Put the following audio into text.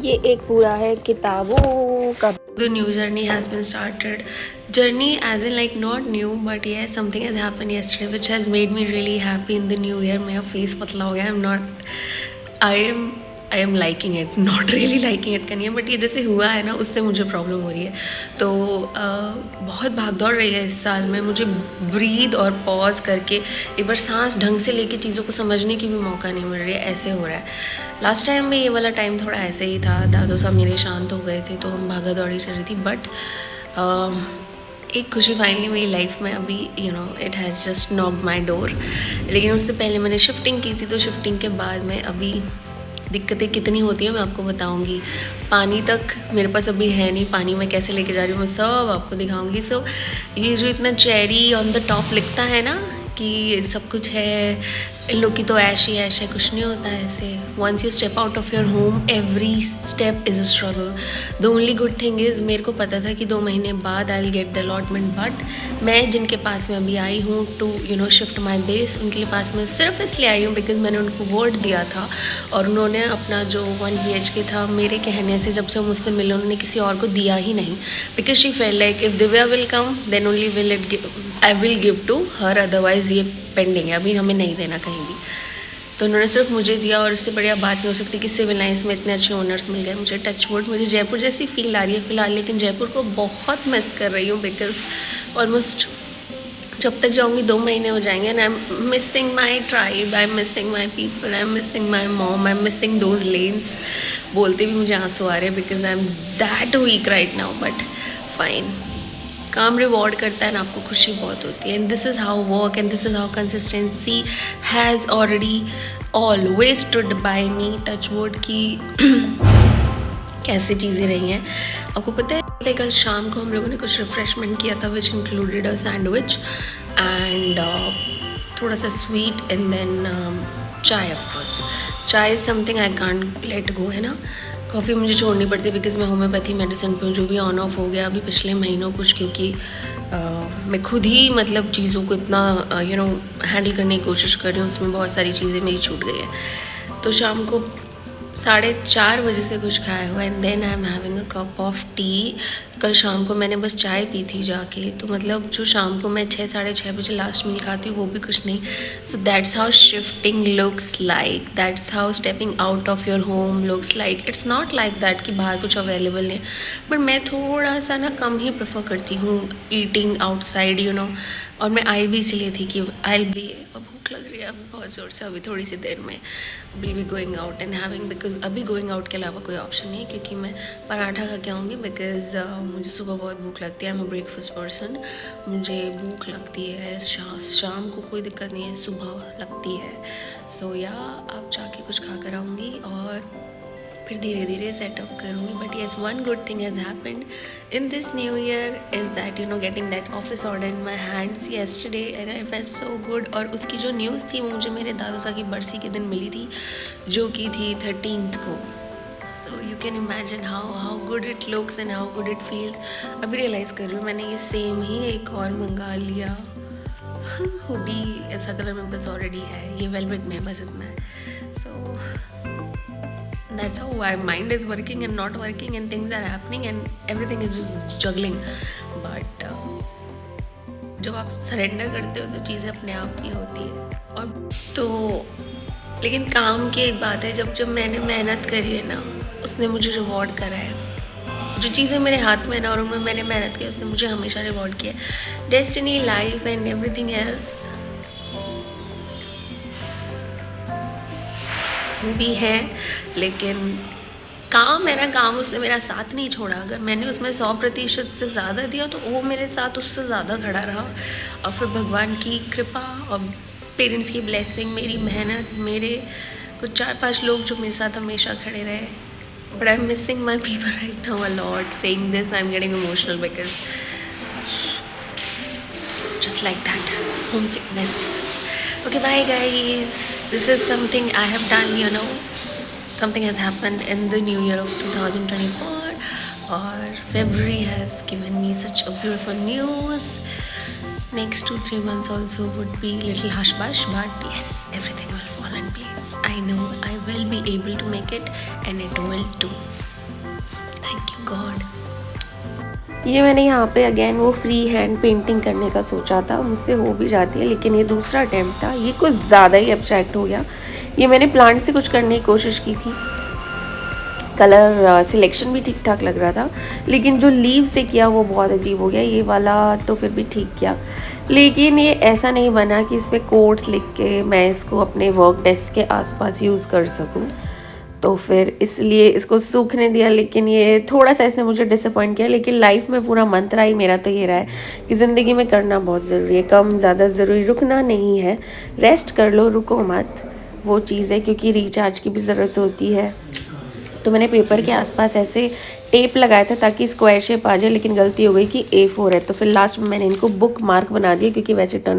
ये एक पूरा है किताबों का। The new journey has been started. Journey as in like not new, but yes, something has happened yesterday which has made me really happy in the new year. मेरा face पतला हो गया. I am liking it, not really liking it करनी है, but ये जैसे हुआ है ना उससे मुझे प्रॉब्लम हो रही है. तो बहुत भाग दौड़ रही है इस साल में. मुझे ब्रीद और पॉज करके एक बार सांस ढंग से लेके चीज़ों को समझने की भी मौका नहीं मिल रही है. ऐसे हो रहा है. लास्ट टाइम भी ये वाला टाइम थोड़ा ऐसे ही था. दादू साहब मेरे शांत हो गए थे तो हम भागा दौड़ी चल रही थी. बट एक खुशी फाइनली मेरी लाइफ में अभी it has just knocked my door. लेकिन उससे पहले मैंने शिफ्टिंग की थी, तो शिफ्टिंग के बाद में अभी दिक्कतें कितनी होती हैं मैं आपको बताऊंगी. पानी तक मेरे पास अभी है नहीं. पानी मैं कैसे लेके जा रही हूँ मैं सब आपको दिखाऊंगी. सो ये जो इतना चेरी ऑन द टॉप लिखता है ना कि सब कुछ है, इन लोग की तो ऐश ही ऐश है. कुछ नहीं होता है ऐसे. Once you step out of your home every step is a struggle. The only good thing is मेरे को पता था कि 2 महीने बाद I will get the allotment. But मैं जिनके पास में अभी आई हूँ टू शिफ्ट माई बेस, उनके पास में सिर्फ इसलिए आई हूँ बिकॉज मैंने उनको वर्ड दिया था. और उन्होंने अपना जो 1 BHK था मेरे कहने से जब से मुझसे मिले उन्होंने किसी और को दिया ही नहीं. Because she felt like if Divya will come then only will I will give to her. Otherwise ये पेंडिंग है, अभी हमें नहीं देना कहीं भी. तो उन्होंने सिर्फ मुझे दिया. और इससे बढ़िया बात नहीं हो सकती कि सिविल लाइन्स में इतने अच्छे ओनर्स मिल गए मुझे. Touch wood. मुझे जयपुर जैसी फील आ रही है फ़िलहाल, लेकिन जयपुर को बहुत मिस कर रही हूँ बिकॉज ऑलमोस्ट जब तक जाऊँगी 2 महीने हो जाएंगे. And I am missing my tribe, I am missing my people, I am missing my mom, I am missing those lanes. बोलते भी मुझे आंसू आ रहे हैं because I am that weak right now. But fine, काम रिवॉर्ड करता है ना आपको खुशी बहुत होती है. And this is how work and this is how consistency has already always stood by me. Touch wood की कैसी चीज़ें रही हैं आपको पता है. कल शाम को हम लोगों ने कुछ रिफ्रेशमेंट किया था which included a sandwich and थोड़ा सा स्वीट एंड देन चाय. ऑफकोर्स चाय is something I can't let go, है ना. कॉफ़ी मुझे छोड़नी पड़ती है बिकॉज मैं होम्योपैथी मेडिसिन पे हूँ. जो भी ऑन ऑफ हो गया अभी पिछले महीनों कुछ, क्योंकि मैं खुद ही मतलब चीज़ों को इतना हैंडल करने की कोशिश कर रही हूँ. उसमें बहुत सारी चीज़ें मेरी छूट गई है. तो शाम को 4:30 बजे से कुछ खाया हुआ and then I am having a cup of tea. कल शाम को मैंने बस चाय पी थी जाके. तो मतलब जो शाम को मैं 6-6:30 बजे लास्ट मील खाती हूँ वो भी कुछ नहीं. So that's how shifting looks like. That's how stepping out of your home looks like. It's not like that कि बाहर कुछ अवेलेबल नहीं, बट मैं थोड़ा सा ना कम ही प्रेफर करती हूँ ईटिंग आउटसाइड और मैं आई भी इसलिए थी कि आई बी भूख लग रही है अभी बहुत ज़ोर से. अभी थोड़ी सी देर में will be going out and having, because अभी गोइंग आउट के अलावा कोई ऑप्शन नहीं है क्योंकि मैं पराठा खा के आऊँगी. बिकॉज मुझे सुबह बहुत भूख लगती है. I am a breakfast person. मुझे भूख लगती है शाम को कोई दिक्कत नहीं है, सुबह लगती है. सो या आप जाके कुछ खा कर आऊँगी और फिर धीरे धीरे सेटअप करूँगी. But yes, one good thing has happened in this new year is that getting that office order in my hands yesterday and I felt so good. और उसकी जो न्यूज़ थी वो मुझे मेरे दादू साहब की बरसी के दिन मिली थी जो कि थी 13th को. So you can imagine how good it looks and how good it feels. अभी रियलाइज़ कर रही हूँ मैंने ये सेम ही एक और मंगा लिया. हुडी ऐसा कलर में बस ऑलरेडी है, ये वेलवेट में बस इतना है. सो that's how my mind is working and not working and things are happening and everything is just juggling. But जब आप सरेंडर करते हो तो चीज़ें अपने आप ही होती है. और तो लेकिन काम की एक बात है, जब मैंने मेहनत करी है ना उसने मुझे रिवॉर्ड करा है. जो चीज़ें मेरे हाथ में ना और उनमें मैंने मेहनत की उसने मुझे हमेशा रिवॉर्ड किया. Destiny, life and everything else भी है, लेकिन काम है ना, काम उसने मेरा साथ नहीं छोड़ा. अगर मैंने उसमें 100% से ज़्यादा दिया तो वो मेरे साथ उससे ज़्यादा खड़ा रहा. और फिर भगवान की कृपा और पेरेंट्स की ब्लेसिंग, मेरी मेहनत, मेरे कुछ 4-5 लोग जो मेरे साथ हमेशा खड़े रहे. But I am missing my people right now a lot. Saying this I am getting emotional because just like that, homesickness. Okay, bye guys. This is something I have done, something has happened in the new year of 2024 or February has given me such a beautiful news. Next 2-3 months also would be little hush hush, but yes, everything will fall in place. I know I will be able to make it and it will too. God. ये मैंने यहाँ पे again वो free hand painting करने का सोचा था, मुझसे हो भी जाती है, लेकिन ये दूसरा अटैम्प्ट था, ये कुछ ज़्यादा ही एब्स्ट्रैक्ट हो गया। ये मैंने प्लांट से कुछ करने की कोशिश की थी, कलर सिलेक्शन भी ठीक ठाक लग रहा था, लेकिन जो लीव से किया वो बहुत अजीब हो गया। ये वाला तो फिर भी ठीक किया, लेकिन ये ऐसा नहीं बना कि इसमें कोट्स लिख के मैं इसको अपने वर्क डेस्क के आसपास यूज़ कर सकूं। तो फिर इसलिए इसको सूखने दिया, लेकिन ये थोड़ा सा इसने मुझे डिसअपॉइंट किया। लेकिन लाइफ में पूरा मंत्र ही मेरा तो ये रहा है कि ज़िंदगी में करना बहुत ज़रूरी है, कम ज़्यादा ज़रूरी, रुकना नहीं है। रेस्ट कर लो, रुको मत, वो चीज़ है, क्योंकि रिचार्ज की भी ज़रूरत होती है। तो मैंने पेपर के आसपास ऐसे टेप लगाया था ताकि स्क्वायर शेप आ जाए, लेकिन गलती हो गई कि A4 है, तो फिर लास्ट में मैंने इनको बुक मार्क बना दिया, क्योंकि वैसे टर्न